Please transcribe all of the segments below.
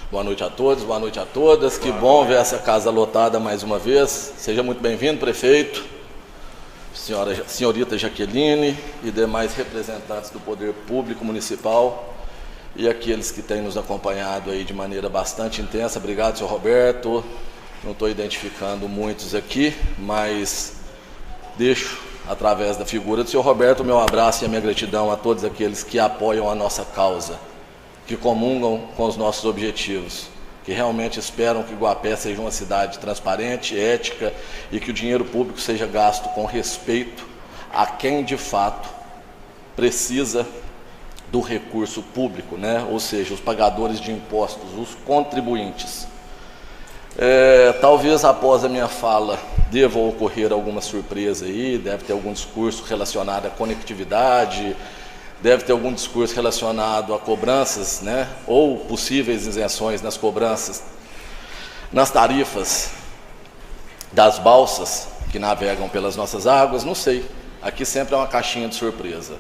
Boa noite a todos, boa noite a todas. Que bom ver essa casa lotada mais uma vez. Seja muito bem-vindo, prefeito, senhorita Jaqueline e demais representantes do Poder Público Municipal e aqueles que têm nos acompanhado aí de maneira bastante intensa. Obrigado, senhor Roberto. Não estou identificando muitos aqui, mas deixo, através da figura do senhor Roberto, o meu abraço e a minha gratidão a todos aqueles que apoiam a nossa causa, que comungam com os nossos objetivos, que realmente esperam que Guapé seja uma cidade transparente, ética e que o dinheiro público seja gasto com respeito a quem de fato precisa do recurso público, né? Ou seja, os pagadores de impostos, os contribuintes. Talvez após a minha fala deva ocorrer alguma surpresa aí, deve ter algum discurso relacionado à conectividade, deve ter algum discurso relacionado a cobranças, né, ou possíveis isenções nas cobranças, nas tarifas das balsas que navegam pelas nossas águas, não sei. Aqui sempre é uma caixinha de surpresa.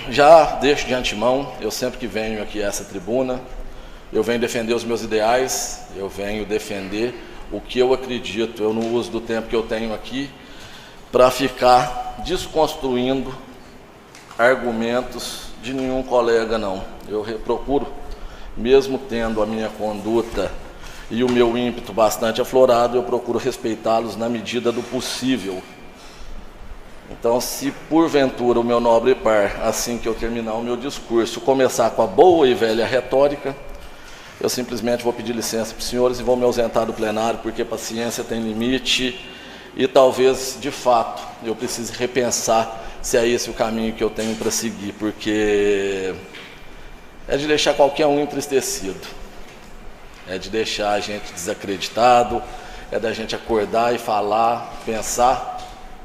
Já deixo de antemão, eu sempre que venho aqui a essa tribuna, eu venho defender os meus ideais, eu venho defender o que eu acredito. Eu não uso do tempo que eu tenho aqui para ficar desconstruindo argumentos de nenhum colega, não. Eu procuro, mesmo tendo a minha conduta e o meu ímpeto bastante aflorado, eu procuro respeitá-los na medida do possível. Então, se porventura o meu nobre par, assim que eu terminar o meu discurso, começar com a boa e velha retórica, eu simplesmente vou pedir licença para os senhores e vou me ausentar do plenário, porque paciência tem limite e talvez, de fato, eu precise repensar se é esse o caminho que eu tenho para seguir, porque é de deixar qualquer um entristecido, é de deixar a gente desacreditado, é da gente acordar e falar, pensar,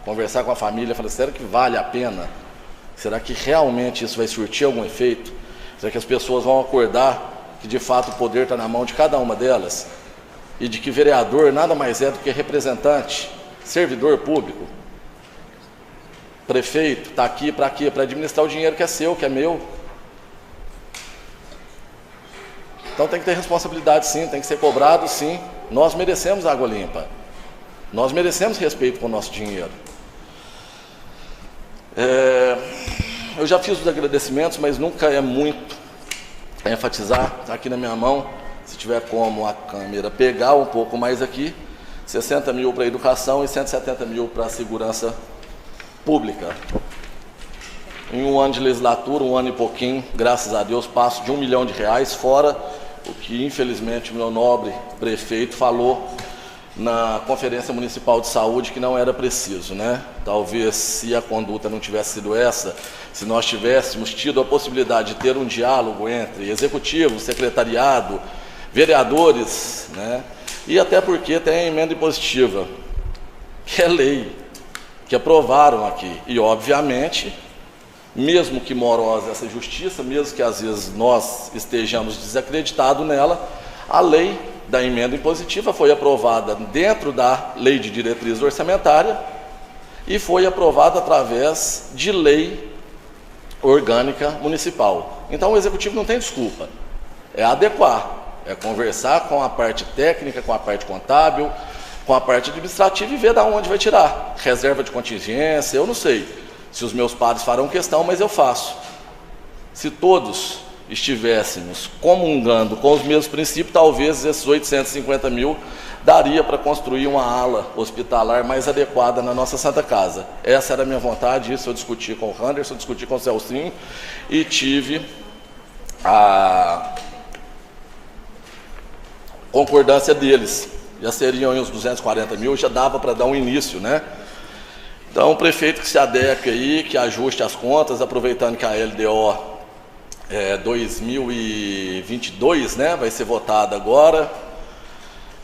conversar com a família, falar, será que vale a pena? Será que realmente isso vai surtir algum efeito? Será que as pessoas vão acordar que de fato o poder está na mão de cada uma delas e de que vereador nada mais é do que representante, servidor público? Prefeito está aqui para quê? Para administrar o dinheiro que é seu, que é meu. Então tem que ter responsabilidade, sim, tem que ser cobrado, sim. Nós merecemos água limpa, nós merecemos respeito com o nosso dinheiro. Eu já fiz os agradecimentos, mas nunca é muito enfatizar. Está aqui na minha mão, se tiver como a câmera pegar um pouco mais aqui, 60 mil para a educação e 170 mil para a segurança pública. Em um ano de legislatura, um ano e pouquinho, graças a Deus, passo de R$1 milhão, fora o que infelizmente o meu nobre prefeito falou na Conferência Municipal de Saúde que não era preciso, né? Talvez se a conduta não tivesse sido essa, se nós tivéssemos tido a possibilidade de ter um diálogo entre executivo, secretariado, vereadores, né? E até porque tem a emenda impositiva, que é lei, que aprovaram aqui, e obviamente, mesmo que morosa essa justiça, mesmo que às vezes nós estejamos desacreditados nela, a lei da emenda impositiva foi aprovada dentro da lei de diretriz orçamentária e foi aprovada através de lei orgânica municipal. Então o executivo não tem desculpa, é adequar, é conversar com a parte técnica, com a parte contábil, com a parte administrativa e ver de onde vai tirar. Reserva de contingência, eu não sei se os meus pares farão questão, mas eu faço. Se todos estivéssemos comungando com os mesmos princípios, talvez esses 850 mil daria para construir uma ala hospitalar mais adequada na nossa Santa Casa. Essa era a minha vontade, isso eu discuti com o Anderson, discuti com o Celcinho e tive a concordância deles. Já seriam uns 240 mil, já dava para dar um início, né? Então, o prefeito que se adeque aí, que ajuste as contas, aproveitando que a LDO 2022, né, vai ser votada agora,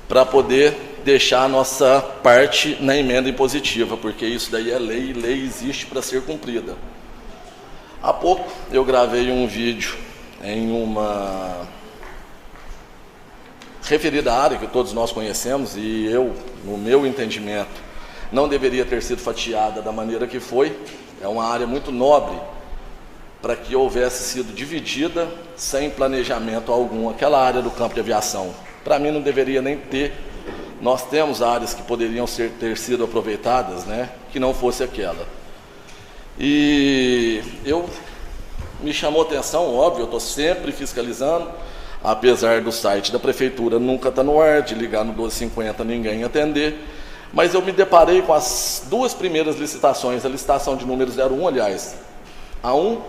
para poder deixar a nossa parte na emenda impositiva, porque isso daí é lei, e lei existe para ser cumprida. Há pouco eu gravei um vídeo em uma referida área que todos nós conhecemos e eu, no meu entendimento, não deveria ter sido fatiada da maneira que foi. É uma área muito nobre para que houvesse sido dividida sem planejamento algum aquela área do campo de aviação. Para mim não deveria nem ter. Nós temos áreas que poderiam ter sido aproveitadas, né, que não fosse aquela. E me chamou atenção, óbvio, eu estou sempre fiscalizando, apesar do site da prefeitura nunca estar no ar, de ligar no 1250 ninguém atender, mas eu me deparei com as duas primeiras licitações, a licitação de número 01, aliás, a 1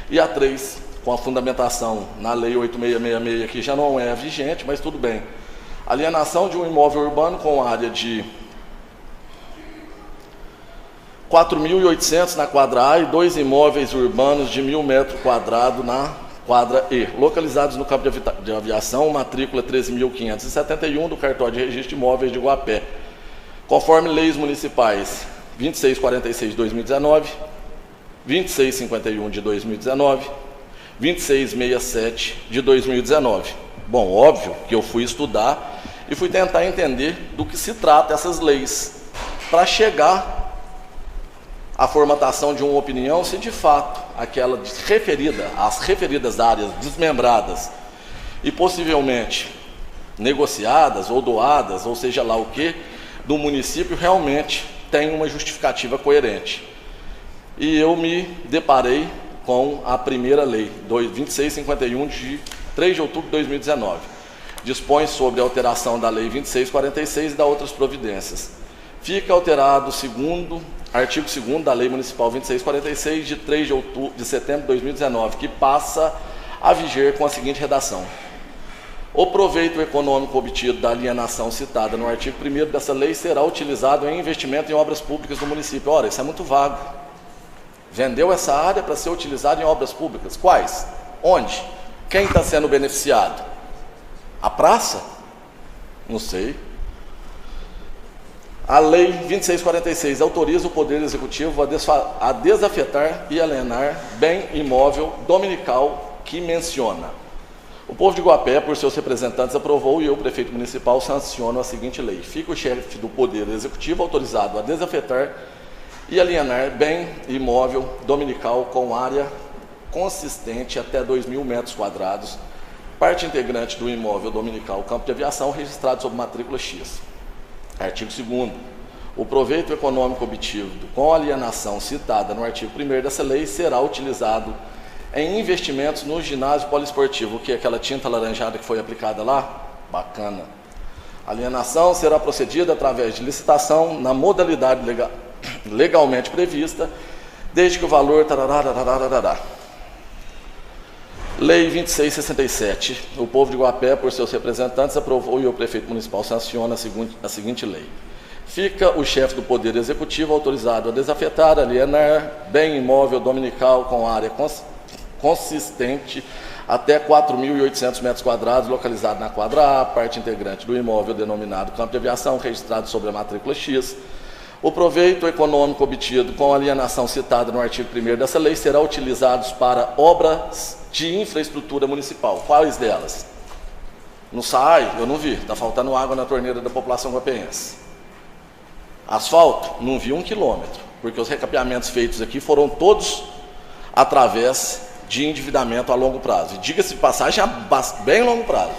e a 3, com a fundamentação na Lei 8666, que já não é vigente, mas tudo bem. Alienação de um imóvel urbano com área de 4.800 na quadra A e 2 imóveis urbanos de 1.000 metros quadrados na quadra E, localizados no campo de aviação, matrícula 13.571 do cartório de registro de imóveis de Guapé, conforme leis municipais 2646 de 2019, 2651 de 2019, 2667 de 2019. Bom, óbvio que eu fui estudar e fui tentar entender do que se trata essas leis, para chegar à formatação de uma opinião se de fato aquela referida, as referidas áreas desmembradas e possivelmente negociadas ou doadas, ou seja lá o que, do município realmente tem uma justificativa coerente. E eu me deparei com a primeira lei, 2651 de 3 de outubro de 2019. Dispõe sobre a alteração da lei 2646 e da outras providências. Fica alterado o artigo 2º da lei municipal 2646 de 3 de setembro de 2019, que passa a viger com a seguinte redação: o proveito econômico obtido da alienação citada no artigo 1º dessa lei será utilizado em investimento em obras públicas do município. Ora, isso é muito vago. Vendeu essa área para ser utilizada em obras públicas. Quais? Onde? Quem está sendo beneficiado? A praça? Não sei. A Lei 2646 autoriza o Poder Executivo a desafetar e alienar bem imóvel dominical que menciona. O povo de Guapé, por seus representantes, aprovou e eu, prefeito municipal, sanciono a seguinte lei. Fica o chefe do Poder Executivo autorizado a desafetar e alienar bem imóvel dominical com área consistente até 2.000 metros quadrados, parte integrante do imóvel dominical campo de aviação registrado sob matrícula X. Artigo 2º. O proveito econômico obtido com a alienação citada no artigo 1º dessa lei será utilizado em investimentos no ginásio poliesportivo. O que é aquela tinta alaranjada que foi aplicada lá? Bacana. A alienação será procedida através de licitação na modalidade legalmente prevista, desde que o valor... Lei 2667. O povo de Guapé, por seus representantes, aprovou e o prefeito municipal sanciona a seguinte lei. Fica o chefe do Poder Executivo autorizado a desafetar, alienar bem imóvel dominical com área consistente até 4.800 metros quadrados, localizado na quadra A, parte integrante do imóvel denominado campo de aviação, registrado sobre a matrícula X. O proveito econômico obtido com a alienação citada no artigo 1º dessa lei será utilizado para obras de infraestrutura municipal. Quais delas? No SAAI, eu não vi, está faltando água na torneira da população guapeense. Asfalto, não vi 1 quilômetro, porque os recapeamentos feitos aqui foram todos através de endividamento a longo prazo. E diga-se de passagem, a bem longo prazo.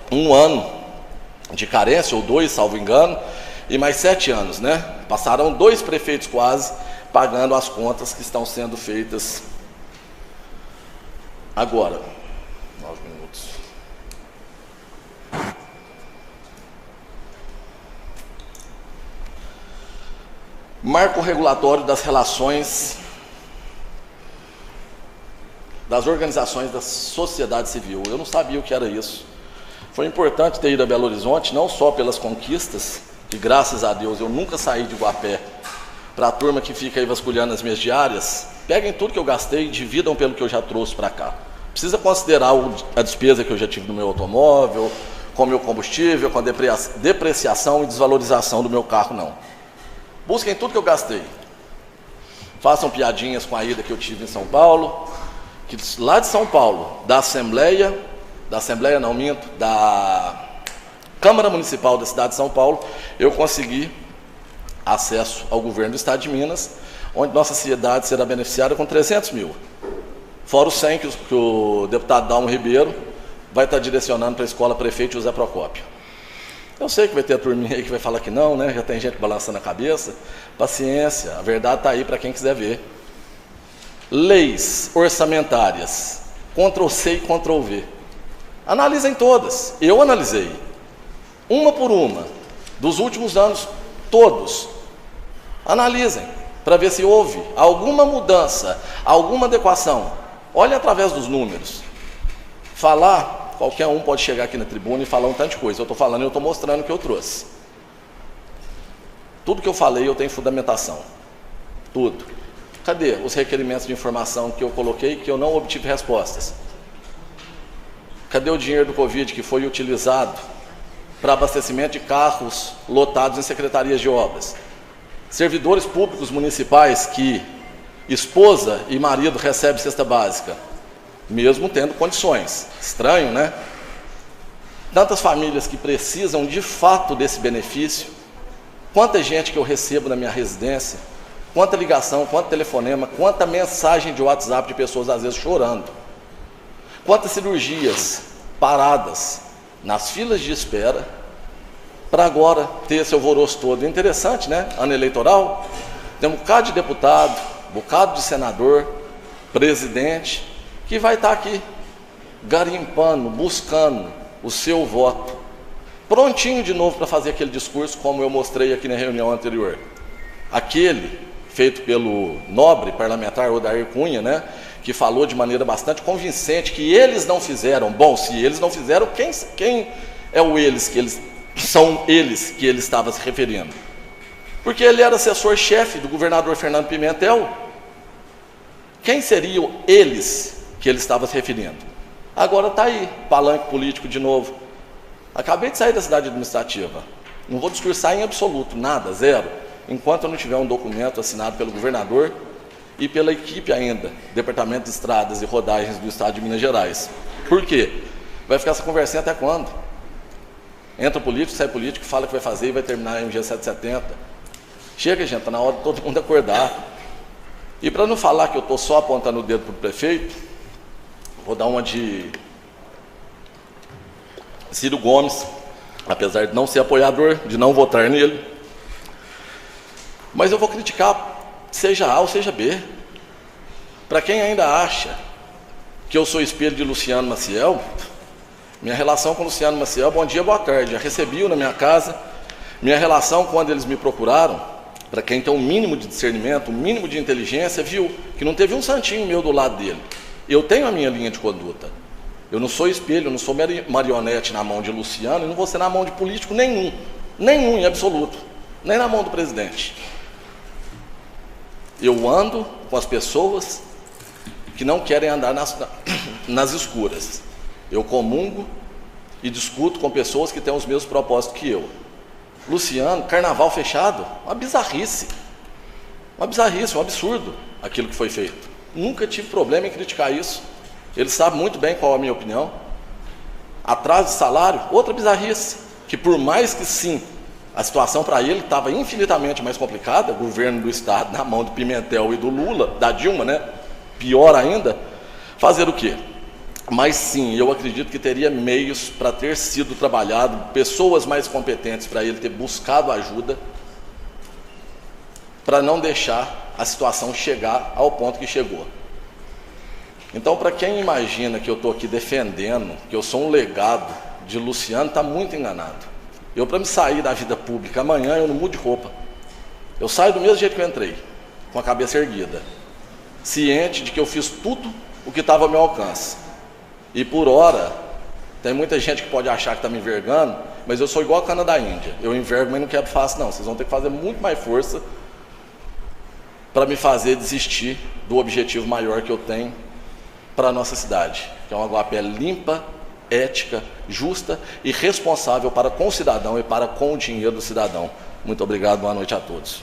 1 ano de carência, ou 2, salvo engano, e mais 7 anos, né? Passaram 2 prefeitos quase pagando as contas que estão sendo feitas agora. 9 minutos. Marco regulatório das relações das organizações da sociedade civil. Eu não sabia o que era isso. Foi importante ter ido a Belo Horizonte, não só pelas conquistas, que graças a Deus eu nunca saí de Guapé. Para a turma que fica aí vasculhando as minhas diárias, peguem tudo que eu gastei e dividam pelo que eu já trouxe para cá. Precisa considerar a despesa que eu já tive no meu automóvel, com o meu combustível, com a depreciação e desvalorização do meu carro, não. Busquem tudo que eu gastei. Façam piadinhas com a ida que eu tive em São Paulo, que lá de São Paulo, da Câmara Municipal da cidade de São Paulo, eu consegui acesso ao governo do estado de Minas, onde nossa cidade será beneficiada com 300 mil. Fora os 100 que o deputado Dalmo Ribeiro vai estar direcionando para a Escola Prefeito José Procópio. Eu sei que vai ter a turminha aí que vai falar que não, né? Já tem gente balançando a cabeça. Paciência, a verdade está aí para quem quiser ver. Leis orçamentárias, Ctrl+C e Ctrl+V. Analisem todas. Eu analisei, uma por uma, dos últimos anos, todos. Analisem, para ver se houve alguma mudança, alguma adequação. Olhem através dos números. Falar, qualquer um pode chegar aqui na tribuna e falar um tanto de coisa. Eu estou falando e eu estou mostrando o que eu trouxe. Tudo que eu falei eu tenho fundamentação. Tudo. Cadê os requerimentos de informação que eu coloquei que eu não obtive respostas? Cadê o dinheiro do Covid que foi utilizado para abastecimento de carros lotados em secretarias de obras? Servidores públicos municipais que esposa e marido recebem cesta básica, mesmo tendo condições. Estranho, né? Tantas famílias que precisam de fato desse benefício. Quanta gente que eu recebo na minha residência, quanta ligação, quanto telefonema, quanta mensagem de WhatsApp de pessoas às vezes chorando. Quantas cirurgias paradas nas filas de espera para agora ter esse alvoroço todo. Interessante, né? Ano eleitoral, tem um bocado de deputado, um bocado de senador, presidente, que vai estar aqui garimpando, buscando o seu voto, prontinho de novo para fazer aquele discurso como eu mostrei aqui na reunião anterior. Aquele feito pelo nobre parlamentar Odair Cunha, né, que falou de maneira bastante convincente que eles não fizeram. Bom, se eles não fizeram, quem é o eles que eles são eles que ele estava se referindo? Porque ele era assessor-chefe do governador Fernando Pimentel. Quem seriam eles que ele estava se referindo? Agora está aí, palanque político de novo. Acabei de sair da cidade administrativa. Não vou discursar em absoluto, nada, zero, enquanto eu não tiver um documento assinado pelo governador e pela equipe ainda, Departamento de Estradas e Rodagens do Estado de Minas Gerais. Por quê? Vai ficar essa conversinha até quando? Entra político, sai político, fala que vai fazer e vai terminar a MG 770. Chega, gente, está na hora de todo mundo acordar. E para não falar que eu estou só apontando o dedo para o prefeito, vou dar uma de Ciro Gomes, apesar de não ser apoiador, de não votar nele. Mas eu vou criticar, seja A ou seja B. Para quem ainda acha que eu sou espelho de Luciano Maciel, minha relação com Luciano Maciel, bom dia, boa tarde, já recebi-o na minha casa. Minha relação quando eles me procuraram, para quem tem um mínimo de discernimento, um mínimo de inteligência, viu que não teve um santinho meu do lado dele. Eu tenho a minha linha de conduta. Eu não sou espelho, eu não sou marionete na mão de Luciano, e não vou ser na mão de político nenhum, nenhum em absoluto, nem na mão do presidente. Eu ando com as pessoas que não querem andar nas escuras. Eu comungo e discuto com pessoas que têm os mesmos propósitos que eu. Luciano, carnaval fechado, uma bizarrice, um absurdo aquilo que foi feito. Nunca tive problema em criticar isso. Ele sabe muito bem qual é a minha opinião. Atraso de salário, outra bizarrice, que por mais que sim, a situação para ele estava infinitamente mais complicada, o governo do Estado na mão do Pimentel e do Lula, da Dilma, né? Pior ainda, fazer o quê? Mas sim, eu acredito que teria meios para ter sido trabalhado, pessoas mais competentes para ele ter buscado ajuda, para não deixar a situação chegar ao ponto que chegou. Então, para quem imagina que eu estou aqui defendendo, que eu sou um legado de Luciano, está muito enganado. Eu, para me sair da vida pública amanhã, eu não mudo de roupa. Eu saio do mesmo jeito que eu entrei, com a cabeça erguida, ciente de que eu fiz tudo o que estava ao meu alcance. E por hora, tem muita gente que pode achar que está me envergando, mas eu sou igual a cana da Índia. Eu envergo, mas não quebro fácil, não. Vocês vão ter que fazer muito mais força para me fazer desistir do objetivo maior que eu tenho para a nossa cidade, que é uma Guapé limpa, ética, justa e responsável para com o cidadão e para com o dinheiro do cidadão. Muito obrigado, boa noite a todos.